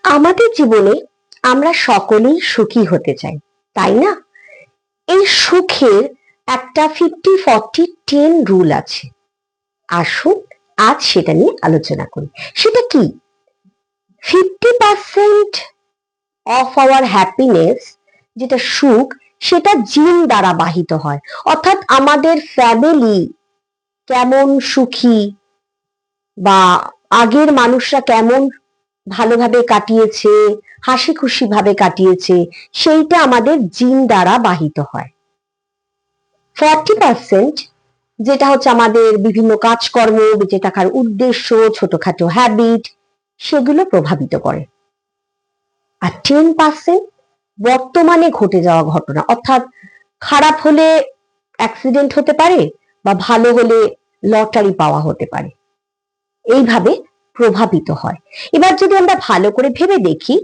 আমাদের জীবনে আমরা সকলেই সুখী হতে চাই, তাই না? এই সুখের একটা 50-40-10 রুল আছে। আসুন আজ সেটা নিয়ে আলোচনা করি। সেটা কি? 50% অফ আওয়ার হ্যাপিনেস, যেটা সুখ, সেটা জিন দ্বারা বাহিত হয়। অর্থাৎ আমাদের ফ্যামিলি কেমন সুখী বা আগের মানুষরা কেমন ভালোভাবে কাটিয়েছে, হাসি খুশি ভাবে কাটিয়েছে, সেইটা আমাদের জিন দ্বারা বাহিত হয়। 40% যেটা হচ্ছে আমাদের বিভিন্ন কাজকর্ম, বেঁচে থাকার উদ্দেশ্য, ছোটখাটো হ্যাবিট, সেগুলো প্রভাবিত করে। আর 10% বর্তমানে ঘটে যাওয়া ঘটনা, অর্থাৎ খারাপ হলে অ্যাক্সিডেন্ট হতে পারে বা ভালো হলে লটারি পাওয়া হতে পারে, এইভাবে প্রভাবিত হয়। এবার যদি আমরা ভালো করে ভেবে দেখি,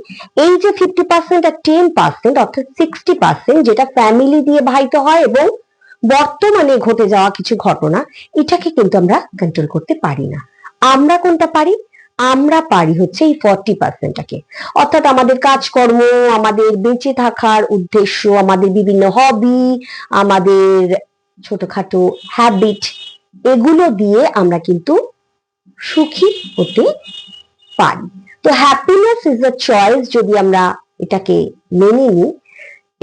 এই যে 50% আর 10% অর্থাৎ 60% যেটা ফ্যামিলি দিয়ে বাহিত হয় এবং বর্তমানে ঘটে যাওয়া কিছু ঘটনা, এটাকে কিন্তু আমরা কন্ট্রোল করতে পারি না। আমরা কোনটা পারি? আমরা পারি হচ্ছে এই 40%টাকে। অর্থাৎ আমাদের কাজকর্ম, আমাদের বেঁচে থাকার উদ্দেশ্য, আমাদের বিভিন্ন হবি, আমাদের ছোটখাটো হ্যাবিট, এগুলো দিয়ে আমরা কিন্তু সুখী হতে পারি। তো হ্যাপিনেস ইজ আ চয়েস, যদি আমরা এটাকে মেনে নিই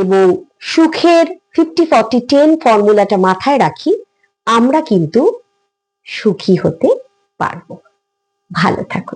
এবং সুখের 50-40-10 ফর্মুলাটা মাথায় রাখি, আমরা কিন্তু সুখী হতে পারবো। ভালো থাকুন।